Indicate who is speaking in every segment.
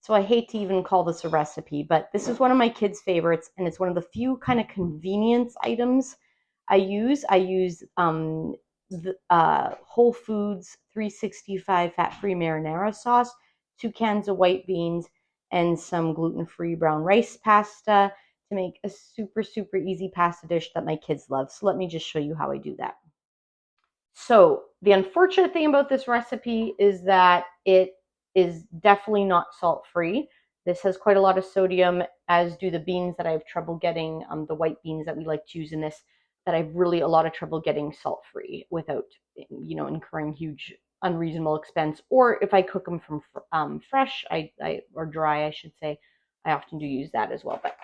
Speaker 1: So I hate to even call this a recipe, but this is one of my kids' favorites, and it's one of the few kind of convenience items I use. I use Whole Foods 365 fat-free marinara sauce, 2 cans of white beans, and some gluten-free brown rice pasta to make a super, super easy pasta dish that my kids love. So let me just show you how I do that. So the unfortunate thing about this recipe is that it is definitely not salt-free. This has quite a lot of sodium, as do the beans that I have trouble getting, the white beans that we like to use in this, that I've really a lot of trouble getting salt-free without, incurring huge unreasonable expense. Or if I cook them from fresh, or dry, I should say, I often do use that as well. But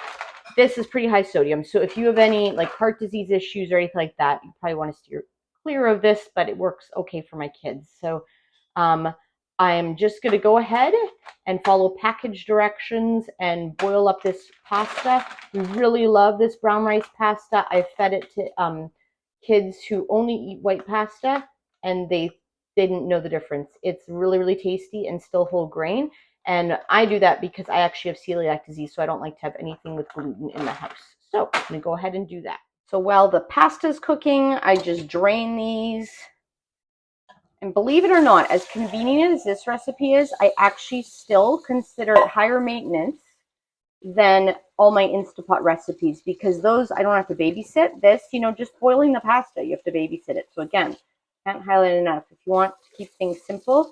Speaker 1: this is pretty high sodium. So if you have any like heart disease issues or anything like that, you probably want to steer clear of this, but it works okay for my kids. So I'm just going to go ahead and follow package directions and boil up this pasta. We really love this brown rice pasta. I fed it to kids who only eat white pasta, and they didn't know the difference. It's really, really tasty and still whole grain. And I do that because I actually have celiac disease, so I don't like to have anything with gluten in the house. So I'm going to go ahead and do that. So while the pasta's cooking, I just drain these. And believe it or not, as convenient as this recipe is, I actually still consider it higher maintenance than all my Instapot recipes, because those I don't have to babysit. This, just boiling the pasta, you have to babysit it. So again, can't highlight enough. If you want to keep things simple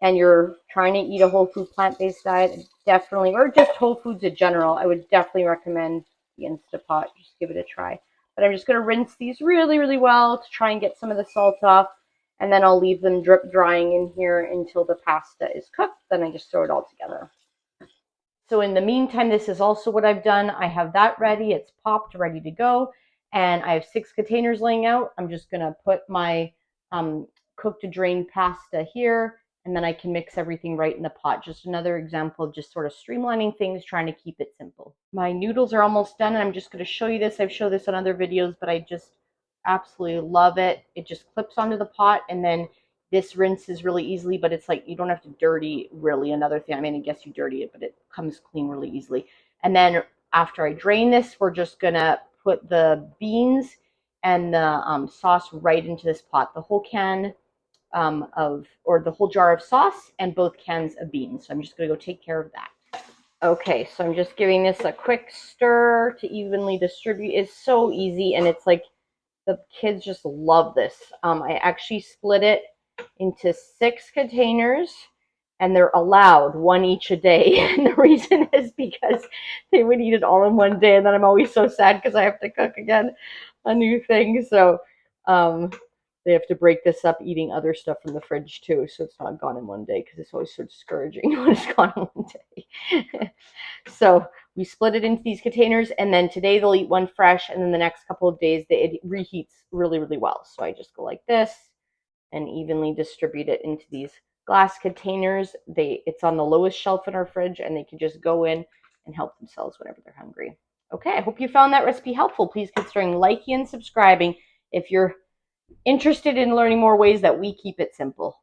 Speaker 1: and you're trying to eat a whole food plant-based diet, definitely, or just whole foods in general, I would definitely recommend the Instapot. Just give it a try. But I'm just going to rinse these really, really well to try and get some of the salt off. And then I'll leave them drip drying in here until the pasta is cooked. Then I just throw it all together. So in the meantime, this is also what I've done. I have that ready. It's popped, ready to go. And I have 6 containers laying out. I'm just going to put my cooked to drain pasta here, and then I can mix everything right in the pot. Just another example of just sort of streamlining things, trying to keep it simple. My noodles are almost done, and I'm just going to show you this. I've showed this on other videos, but I just absolutely love it. It just clips onto the pot, and then this rinses really easily, but it's like you don't have to dirty really another thing. I mean, I guess you dirty it, but it comes clean really easily. And then after I drain this, we're just going to put the beans and the sauce right into this pot. The whole can or the whole jar of sauce and both cans of beans. So I'm just going to go take care of that. Okay, so I'm just giving this a quick stir to evenly distribute. It's so easy, and it's like the kids just love this. I actually split it into 6 containers, and they're allowed 1 each a day. And the reason is because they would eat it all in one day, and then I'm always so sad because I have to cook again a new thing. So they have to break this up eating other stuff from the fridge too, so it's not gone in one day, because it's always so discouraging when it's gone in one day. So we split it into these containers, and then today they'll eat one fresh, and then the next couple of days it reheats really, really well. So I just go like this and evenly distribute it into these glass containers. It's on the lowest shelf in our fridge, and they can just go in and help themselves whenever they're hungry. Okay, I hope you found that recipe helpful. Please consider liking and subscribing if you're interested in learning more ways that we keep it simple.